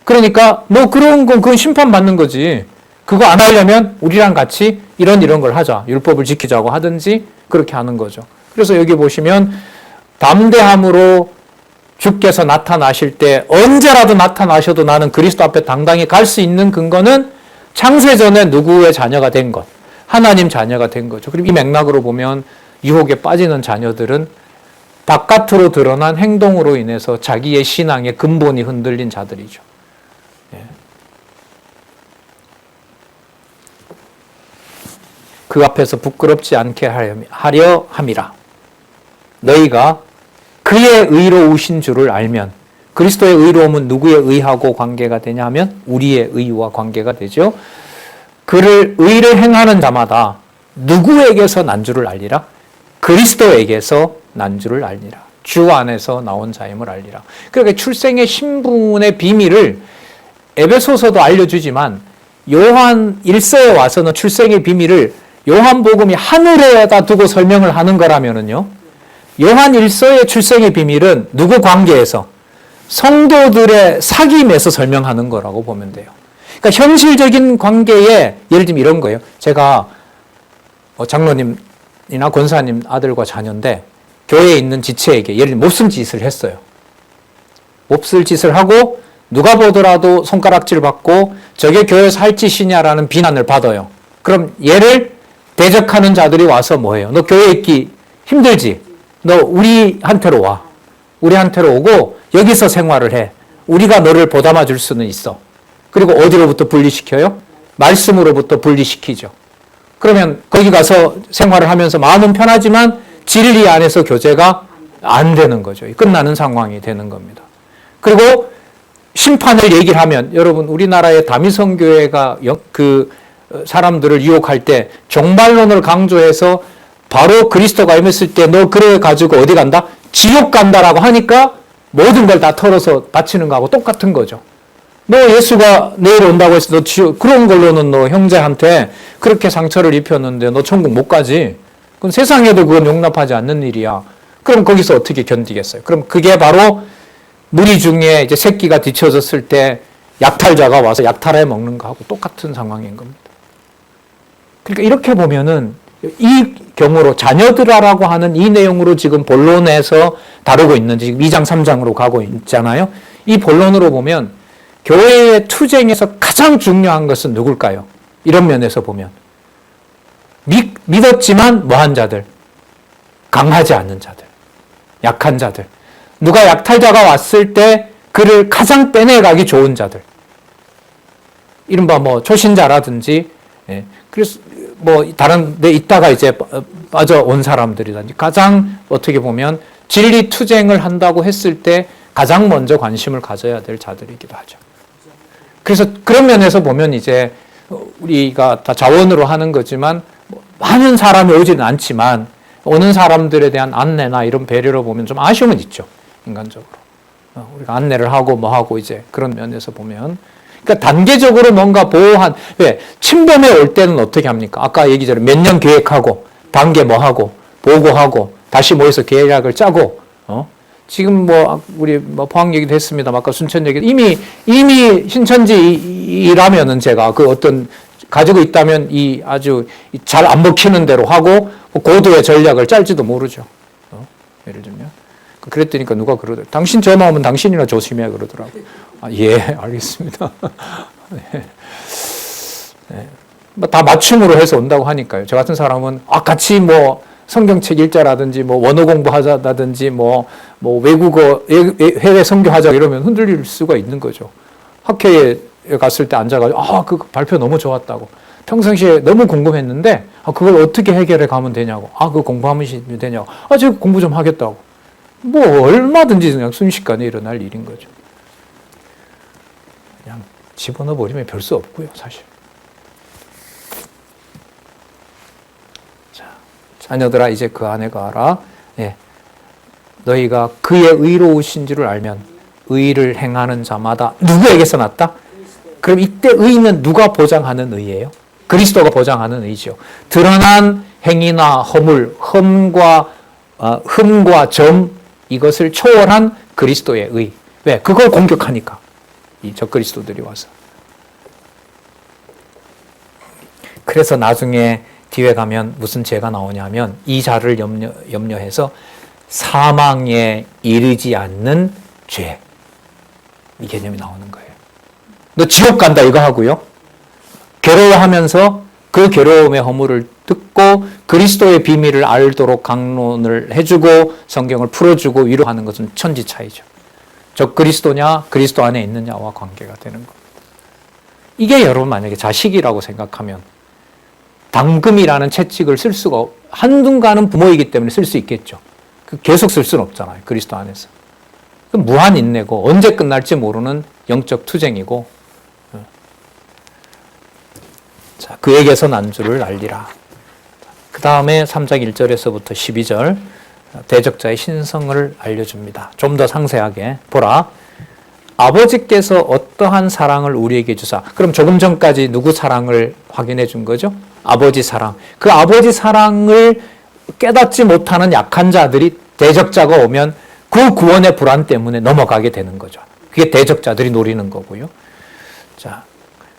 그러니까 너 그런 건 그건 심판받는 거지. 그거 안 하려면 우리랑 같이 이런 걸 하자. 율법을 지키자고 하든지 그렇게 하는 거죠. 그래서 여기 보시면 담대함으로 주께서 나타나실 때 언제라도 나타나셔도 나는 그리스도 앞에 당당히 갈 수 있는 근거는 창세전에 누구의 자녀가 된 것, 하나님 자녀가 된 거죠. 그럼 이 맥락으로 보면 유혹에 빠지는 자녀들은 바깥으로 드러난 행동으로 인해서 자기의 신앙의 근본이 흔들린 자들이죠. 예. 그 앞에서 부끄럽지 않게 하려 함이라. 너희가 그의 의로우신 줄을 알면, 그리스도의 의로움은 누구의 의하고 관계가 되냐 하면 우리의 의와 관계가 되죠. 그를 의를 행하는 자마다 누구에게서 난 줄을 알리라? 그리스도에게서 난 줄을 알리라. 주 안에서 나온 자임을 알리라. 그러니까 출생의 신분의 비밀을 에베소서도 알려주지만 요한 1서에 와서는 출생의 비밀을 요한복음이 하늘에다 두고 설명을 하는 거라면은요, 요한 1서의 출생의 비밀은 누구 관계에서? 성도들의 사귐에서 설명하는 거라고 보면 돼요. 그러니까 현실적인 관계에 예를 들면 이런 거예요. 제가 장로님이나 권사님 아들과 자녀인데 교회에 있는 지체에게 예를 들면 몹쓸 짓을 했어요. 몹쓸 짓을 하고 누가 보더라도 손가락질 받고 저게 교회에서 할 짓이냐라는 비난을 받아요. 그럼 얘를 대적하는 자들이 와서 뭐해요? 너 교회에 있기 힘들지? 너 우리한테로 와. 우리한테로 오고 여기서 생활을 해. 우리가 너를 보담아 줄 수는 있어. 그리고 어디로부터 분리시켜요? 말씀으로부터 분리시키죠. 그러면 거기 가서 생활을 하면서 마음은 편하지만 진리 안에서 교제가 안 되는 거죠. 끝나는 상황이 되는 겁니다. 그리고 심판을 얘기를 하면 여러분 우리나라의 다미성교회가 그 사람들을 유혹할 때 종말론을 강조해서 바로 그리스도가 임했을 때 너 그래 가지고 어디 간다? 지옥 간다라고 하니까 모든 걸 다 털어서 바치는 거하고 똑같은 거죠. 너 예수가 내일 온다고 해서 너 지옥, 그런 걸로는 너 형제한테 그렇게 상처를 입혔는데 너 천국 못 가지. 그럼 세상에도 그건 용납하지 않는 일이야. 그럼 거기서 어떻게 견디겠어요? 그럼 그게 바로 무리 중에 이제 새끼가 뒤쳐졌을 때 약탈자가 와서 약탈해 먹는 거하고 똑같은 상황인 겁니다. 그러니까 이렇게 보면은 이 경우로 자녀들아라고 하는 이 내용으로 지금 본론에서 다루고 있는 지금 2장 3장으로 가고 있잖아요. 이 본론으로 보면 교회의 투쟁에서 가장 중요한 것은 누굴까요? 이런 면에서 보면 믿었지만 뭐한 자들, 강하지 않은 자들, 약한 자들, 누가 약탈자가 왔을 때 그를 가장 빼내가기 좋은 자들, 이른바 뭐 초신자라든지, 예. 그래서 뭐 다른 데 있다가 이제 빠져온 사람들이든지 가장 어떻게 보면 진리 투쟁을 한다고 했을 때 가장 먼저 관심을 가져야 될 자들이기도 하죠. 그래서 그런 면에서 보면 이제 우리가 다 자원으로 하는 거지만 많은 사람이 오지는 않지만 오는 사람들에 대한 안내나 이런 배려로 보면 좀 아쉬움은 있죠. 인간적으로. 우리가 안내를 하고 뭐 하고 이제 그런 면에서 보면 그러니까 단계적으로 뭔가 보호한, 왜? 침범에 올 때는 어떻게 합니까? 아까 얘기 전에 몇 년 계획하고, 단계 뭐 하고, 보고하고, 다시 모여서 계략을 짜고, 지금 뭐, 우리 뭐 포항 얘기도 했습니다. 아까 순천 얘기도 이미 신천지라면은 제가 그 어떤 가지고 있다면 이 아주 잘 안 먹히는 대로 하고, 고도의 전략을 짤지도 모르죠. 예를 들면. 그랬더니까 누가 그러더라고요. 당신 전화 오면 당신이나 조심해 그러더라고요. 아, 예, 알겠습니다. 네. 네. 뭐 다 맞춤으로 해서 온다고 하니까요. 저 같은 사람은 같이 뭐 성경책 읽자라든지 뭐 원어 공부하자라든지 뭐 외국어 해외 선교하자 이러면 흔들릴 수가 있는 거죠. 학회에 갔을 때 앉아가지고 그 발표 너무 좋았다고. 평상시에 너무 궁금했는데 그걸 어떻게 해결해 가면 되냐고. 그거 공부하면 되냐고. 제가 공부 좀 하겠다고. 뭐 얼마든지 그냥 순식간에 일어날 일인 거죠. 그냥 집어넣어 버리면 별 수 없고요, 사실. 자, 자녀들아 이제 그 안에 가라. 예. 너희가 그의 의로우신 줄을 알면 의를 행하는 자마다 누구에게서 났다? 그럼 이때 의는 누가 보장하는 의예요? 그리스도가 보장하는 의죠. 드러난 행위나 허물, 흠과 점 이것을 초월한 그리스도의 의. 왜? 그걸 공격하니까. 이 적그리스도들이 와서. 그래서 나중에 뒤에 가면 무슨 죄가 나오냐면 이 자를 염려해서 사망에 이르지 않는 죄. 이 개념이 나오는 거예요. 너 지옥 간다 이거 하고요. 괴로워하면서 그 괴로움의 허물을 듣고 그리스도의 비밀을 알도록 강론을 해주고 성경을 풀어주고 위로하는 것은 천지 차이죠. 적 그리스도냐 그리스도 안에 있느냐와 관계가 되는 겁니다. 이게 여러분 만약에 자식이라고 생각하면 당금이라는 채찍을 쓸 수가 한순간은 부모이기 때문에 쓸 수 있겠죠. 계속 쓸 수는 없잖아요. 그리스도 안에서. 무한 인내고 언제 끝날지 모르는 영적 투쟁이고 자, 그에게서 난 줄을 알리라. 그 다음에 3장 1절에서부터 12절 대적자의 신성을 알려줍니다. 좀 더 상세하게 보라. 아버지께서 어떠한 사랑을 우리에게 주사. 그럼 조금 전까지 누구 사랑을 확인해 준 거죠? 아버지 사랑. 그 아버지 사랑을 깨닫지 못하는 약한 자들이 대적자가 오면 그 구원의 불안 때문에 넘어가게 되는 거죠. 그게 대적자들이 노리는 거고요. 자,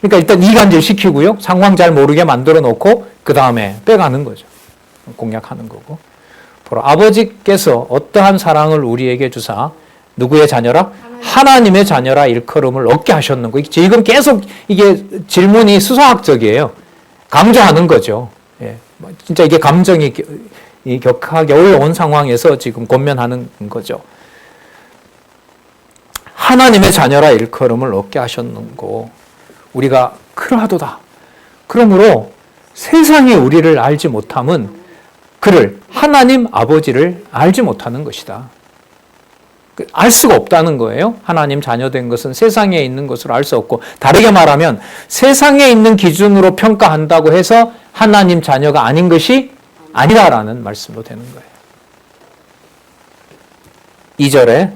그러니까 일단 이간질 시키고요. 상황 잘 모르게 만들어 놓고 그 다음에 빼가는 거죠. 공략하는 거고. 보라, 아버지께서 어떠한 사랑을 우리에게 주사 누구의 자녀라? 하나님의 자녀라 일컬음을 얻게 하셨는 거. 지금 계속 이게 질문이 수사학적이에요. 강조하는 거죠. 예. 진짜 이게 감정이 격하게 올라온 상황에서 지금 권면하는 거죠. 하나님의 자녀라 일컬음을 얻게 하셨는고 우리가 그러하도다. 그러므로 세상이 우리를 알지 못함은 그를 하나님 아버지를 알지 못하는 것이다. 알 수가 없다는 거예요. 하나님 자녀된 것은 세상에 있는 것으로 알 수 없고 다르게 말하면 세상에 있는 기준으로 평가한다고 해서 하나님 자녀가 아닌 것이 아니다라는 말씀도 되는 거예요. 2절에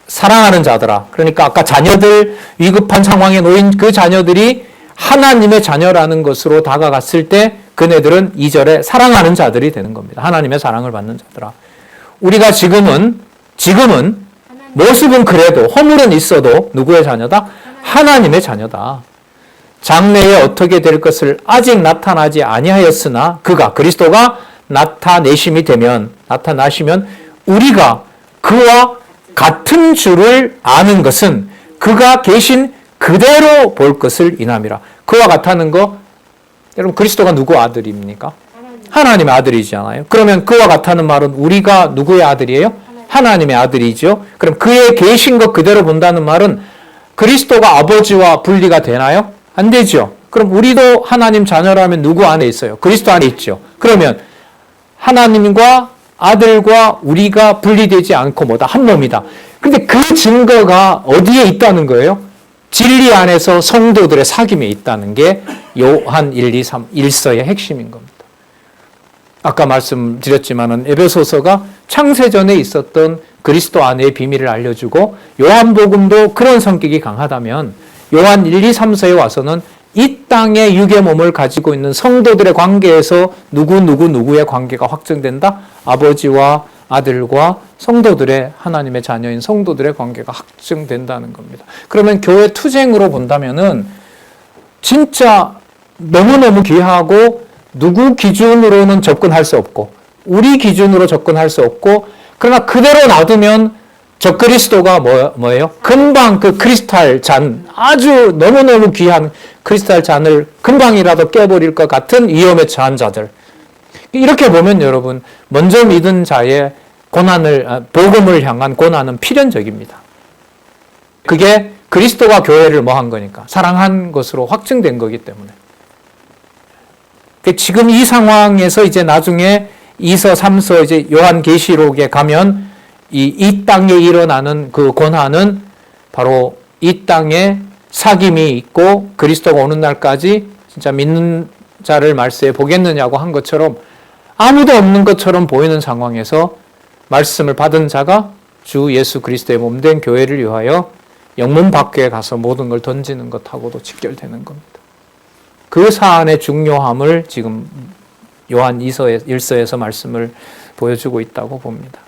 사랑하는 자들아. 그러니까 아까 자녀들 위급한 상황에 놓인 그 자녀들이 하나님의 자녀라는 것으로 다가갔을 때 그네들은 2절에 사랑하는 자들이 되는 겁니다. 하나님의 사랑을 받는 자들아. 우리가 지금은 모습은 그래도 허물은 있어도 누구의 자녀다? 하나님의 자녀다. 장래에 어떻게 될 것을 아직 나타나지 아니하였으나 그가 그리스도가 나타나시면 우리가 그와 같은 줄을 아는 것은 그가 계신 그대로 볼 것을 인함이라. 그와 같다는 거 여러분 그리스도가 누구 아들입니까? 하나님의 아들이잖아요. 그러면 그와 같다는 말은 우리가 누구의 아들이에요? 하나님의 아들이죠. 그럼 그의 계신 것 그대로 본다는 말은 그리스도가 아버지와 분리가 되나요? 안 되죠. 그럼 우리도 하나님 자녀라면 누구 안에 있어요? 그리스도 안에 있죠. 그러면 하나님과 아들과 우리가 분리되지 않고 뭐다? 한 몸이다. 근데 그 증거가 어디에 있다는 거예요? 진리 안에서 성도들의 사귐에 있다는 게 요한 1, 2, 3, 1서의 핵심인 겁니다. 아까 말씀드렸지만은 에베소서가 창세전에 있었던 그리스도 안의 비밀을 알려주고 요한복음도 그런 성격이 강하다면 요한 1, 2, 3서에 와서는 이 땅의 육의 몸을 가지고 있는 성도들의 관계에서 누구의 관계가 확정된다? 아버지와 아들과 성도들의 하나님의 자녀인 성도들의 관계가 확정된다는 겁니다. 그러면 교회 투쟁으로 본다면은 진짜 너무너무 귀하고 누구 기준으로는 접근할 수 없고 우리 기준으로 접근할 수 없고 그러나 그대로 놔두면 저 그리스도가 뭐예요? 금방 그 크리스탈 잔 아주 너무너무 귀한 크리스탈 잔을 금방이라도 깨버릴 것 같은 위험에 처한 자들. 이렇게 보면 여러분 먼저 믿은 자의 복음을 향한 고난은 필연적입니다. 그게 그리스도가 교회를 뭐한 거니까 사랑한 것으로 확증된 거기 때문에. 지금 이 상황에서 이제 나중에 2서, 3서 이제 요한계시록에 가면 이 땅에 일어나는 그 고난은 바로 이 땅에 사귐이 있고 그리스도가 오는 날까지 진짜 믿는 자를 말세에 보겠느냐고 한 것처럼 아무도 없는 것처럼 보이는 상황에서 말씀을 받은 자가 주 예수 그리스도의 몸된 교회를 위하여 영문 밖에 가서 모든 걸 던지는 것하고도 직결되는 겁니다. 그 사안의 중요함을 지금 요한 1서에서 말씀을 보여주고 있다고 봅니다.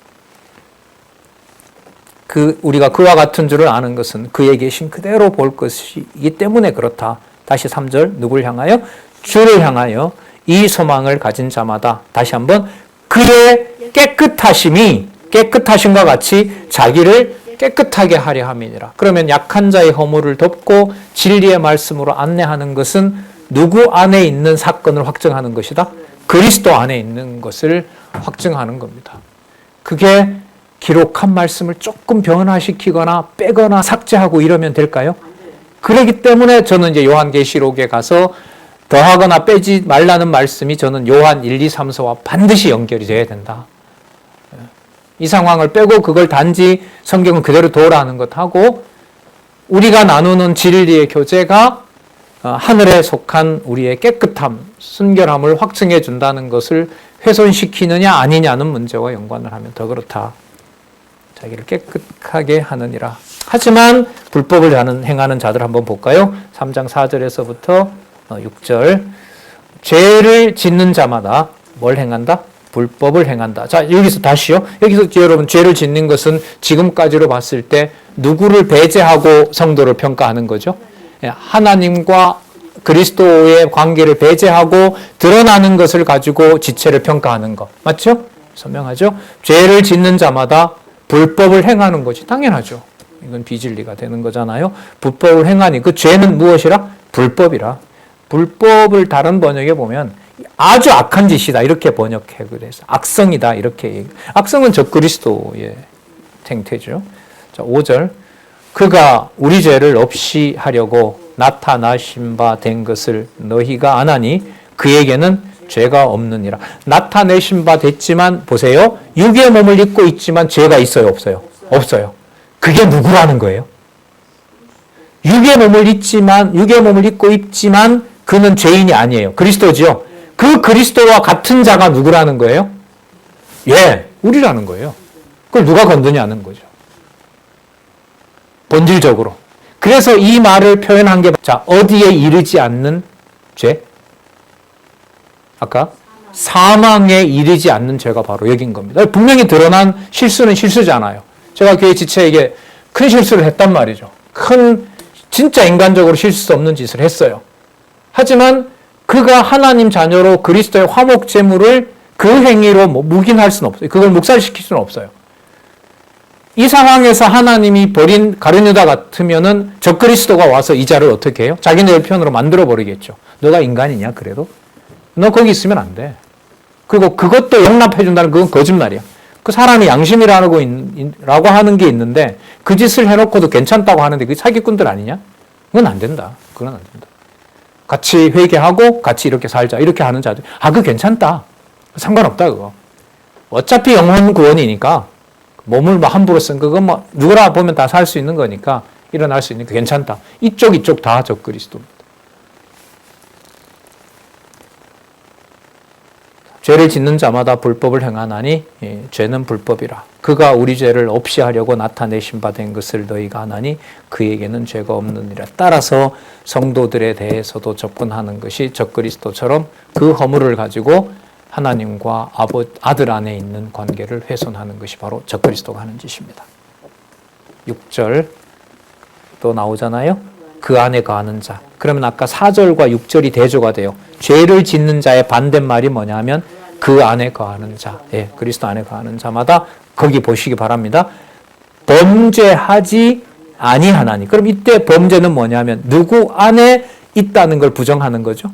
우리가 그와 같은 줄을 아는 것은 그의 계신 그대로 볼 것이기 때문에 그렇다. 다시 3절 누굴 향하여? 주를 향하여 이 소망을 가진 자마다 다시 한번 그의 깨끗하심과 같이 자기를 깨끗하게 하려 함이니라. 그러면 약한 자의 허물을 덮고 진리의 말씀으로 안내하는 것은 누구 안에 있는 사건을 확증하는 것이다? 그리스도 안에 있는 것을 확증하는 겁니다. 그게 기록한 말씀을 조금 변화시키거나 빼거나 삭제하고 이러면 될까요? 그렇기 때문에 저는 이제 요한계시록에 가서 더하거나 빼지 말라는 말씀이 저는 요한 1, 2, 3, 4와 반드시 연결이 돼야 된다. 이 상황을 빼고 그걸 단지 성경은 그대로 도라는 것하고 우리가 나누는 진리의 교제가 하늘에 속한 우리의 깨끗함, 순결함을 확증해 준다는 것을 훼손시키느냐 아니냐는 문제와 연관을 하면 더 그렇다. 자기를 깨끗하게 하느니라. 하지만 불법을 행하는 자들 한번 볼까요? 3장 4절에서부터 6절. 죄를 짓는 자마다 뭘 행한다? 불법을 행한다. 자, 여기서 다시요. 여기서 여러분 죄를 짓는 것은 지금까지로 봤을 때 누구를 배제하고 성도를 평가하는 거죠? 하나님과 그리스도의 관계를 배제하고 드러나는 것을 가지고 지체를 평가하는 것. 맞죠? 선명하죠? 죄를 짓는 자마다 불법을 행하는 것이 당연하죠. 이건 비진리가 되는 거잖아요. 불법을 행하니 그 죄는 무엇이라? 불법이라. 불법을 다른 번역에 보면 아주 악한 짓이다 이렇게 번역해 그래서 악성이다 이렇게 악성은 적그리스도의 행태죠. 자, 5절 그가 우리 죄를 없이 하려고 나타나신 바 된 것을 너희가 아나니 그에게는 죄가 없느니라. 나타내신 바 됐지만 보세요. 육의 몸을 입고 있지만 죄가 있어요 없어요? 없어요. 그게 누구라는 거예요? 육의 몸을 입고 있지만 그는 죄인이 아니에요. 그리스도지요. 그 그리스도와 같은 자가 누구라는 거예요? 예, 우리라는 거예요. 그걸 누가 건드냐는 거죠. 본질적으로. 그래서 이 말을 표현한 게, 자, 어디에 이르지 않는 죄? 아까 사망에 이르지 않는 죄가 바로 여긴 겁니다. 분명히 드러난 실수는 실수잖아요. 제가 교회 지체에게 큰 실수를 했단 말이죠. 진짜 인간적으로 실수 수 없는 짓을 했어요. 하지만 그가 하나님 자녀로 그리스도의 화목제물을 그 행위로 묵인할 수는 없어요. 그걸 묵살시킬 수는 없어요. 이 상황에서 하나님이 버린 가룟 유다 같으면은 적그리스도가 와서 이 자를 어떻게 해요? 자기네들 편으로 만들어 버리겠죠. 너가 인간이냐 그래도? 너 거기 있으면 안 돼. 그리고 그것도 용납해 준다는 그건 거짓말이야. 그 사람이 양심이라고 하는 게 있는데 그 짓을 해놓고도 괜찮다고 하는데 그게 사기꾼들 아니냐? 그건 안 된다. 그건 안 된다. 같이 회개하고 같이 이렇게 살자. 이렇게 하는 자들. 그거 괜찮다. 상관없다 그거. 어차피 영혼 구원이니까 몸을 함부로 쓴 그건 누구나 보면 다 살 수 있는 거니까 일어날 수 있으니까 괜찮다. 이쪽 다 적그리스도입니다. 죄를 짓는 자마다 불법을 행하나니 죄는 불법이라. 그가 우리 죄를 없이 하려고 나타내신 바 된 것을 너희가 아나니 그에게는 죄가 없느니라. 따라서 성도들에 대해서도 접근하는 것이 적그리스도처럼 그 허물을 가지고 하나님과 아들 안에 있는 관계를 훼손하는 것이 바로 적그리스도가 하는 짓입니다. 6절 또 나오잖아요. 그 안에 거하는 자. 그러면 아까 4절과 6절이 대조가 돼요. 죄를 짓는 자의 반대말이 뭐냐면 그 안에 거하는 자. 예, 그리스도 안에 거하는 자마다 거기 보시기 바랍니다. 범죄하지 아니하나니. 그럼 이때 범죄는 뭐냐면 누구 안에 있다는 걸 부정하는 거죠.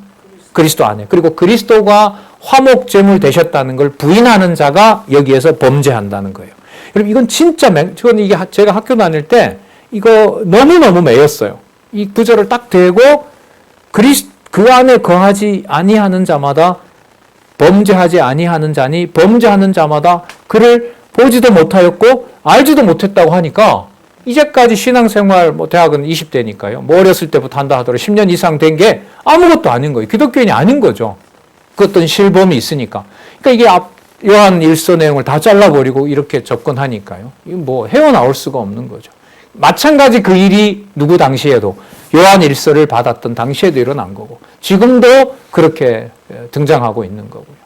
그리스도 안에. 그리고 그리스도가 화목제물 되셨다는 걸 부인하는 자가 여기에서 범죄한다는 거예요. 여러분 이건 진짜 저는 이게 제가 학교 다닐 때 이거 너무너무 매였어요. 이 구절을 딱 대고 그 안에 거하지 아니하는 자마다 범죄하지 아니하는 자니 범죄하는 자마다 그를 보지도 못하였고 알지도 못했다고 하니까 이제까지 신앙생활 대학은 20대니까요. 어렸을 때부터 한다 하더라도 10년 이상 된 게 아무것도 아닌 거예요. 기독교인이 아닌 거죠. 그 어떤 실범이 있으니까. 그러니까 이게 요한 1서 내용을 다 잘라버리고 이렇게 접근하니까요. 이거 헤어나올 수가 없는 거죠. 마찬가지 그 일이 누구 당시에도 요한 1서를 받았던 당시에도 일어난 거고 지금도 그렇게 등장하고 있는 거고요.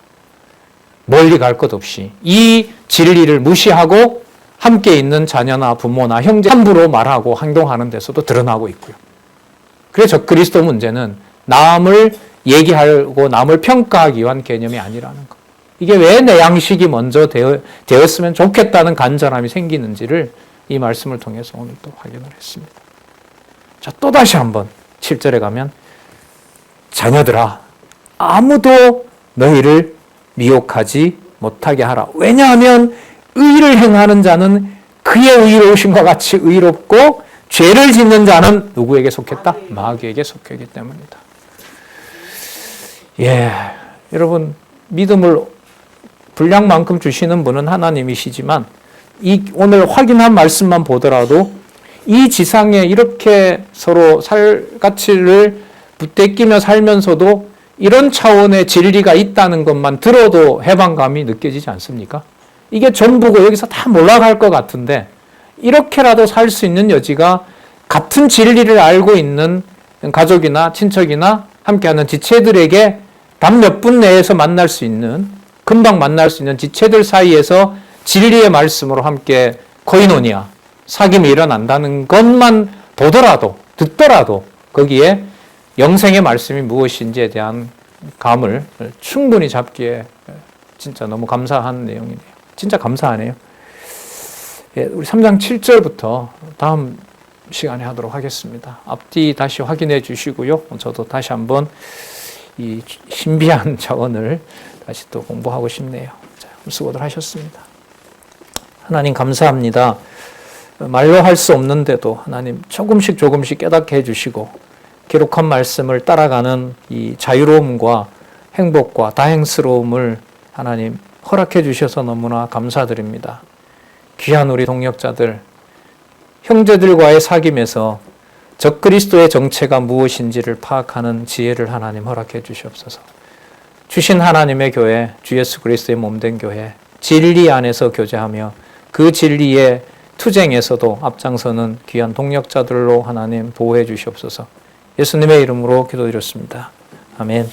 멀리 갈 것 없이 이 진리를 무시하고 함께 있는 자녀나 부모나 형제 함부로 말하고 행동하는 데서도 드러나고 있고요. 그래서 그리스도 문제는 남을 얘기하고 남을 평가하기 위한 개념이 아니라는 것. 이게 왜 내 양식이 먼저 되었으면 좋겠다는 간절함이 생기는지를 이 말씀을 통해서 오늘 또 확인을 했습니다. 자, 또다시 한번 7절에 가면 자녀들아 아무도 너희를 미혹하지 못하게 하라. 왜냐하면 의를 행하는 자는 그의 의로우심과 같이 의롭고 죄를 짓는 자는 누구에게 속했다? 마귀에게 속했기 때문이다. 예, 여러분 믿음을 분량만큼 주시는 분은 하나님이시지만 이 오늘 확인한 말씀만 보더라도 이 지상에 이렇게 서로 살가치를 부대끼며 살면서도 이런 차원의 진리가 있다는 것만 들어도 해방감이 느껴지지 않습니까? 이게 전부고 여기서 다 몰락할 것 같은데 이렇게라도 살 수 있는 여지가 같은 진리를 알고 있는 가족이나 친척이나 함께하는 지체들에게 단 몇 분 내에서 만날 수 있는, 금방 만날 수 있는 지체들 사이에서 진리의 말씀으로 함께 코이노니아, 사귐이 일어난다는 것만 보더라도, 듣더라도 거기에 영생의 말씀이 무엇인지에 대한 감을 충분히 잡기에 진짜 너무 감사한 내용이네요. 진짜 감사하네요. 예, 우리 3장 7절부터 다음 시간에 하도록 하겠습니다. 앞뒤 다시 확인해 주시고요. 저도 다시 한번 이 신비한 자원을 다시 또 공부하고 싶네요. 자, 수고들 하셨습니다. 하나님 감사합니다. 말로 할 수 없는데도 하나님 조금씩 깨닫게 해주시고 기록한 말씀을 따라가는 이 자유로움과 행복과 다행스러움을 하나님 허락해 주셔서 너무나 감사드립니다. 귀한 우리 동역자들, 형제들과의 사귐에서 적그리스도의 정체가 무엇인지를 파악하는 지혜를 하나님 허락해 주시옵소서. 주신 하나님의 교회, 주 예수 그리스도의 몸된 교회, 진리 안에서 교제하며 그 진리의 투쟁에서도 앞장서는 귀한 동역자들로 하나님 보호해 주시옵소서. 예수님의 이름으로 기도드렸습니다. 아멘.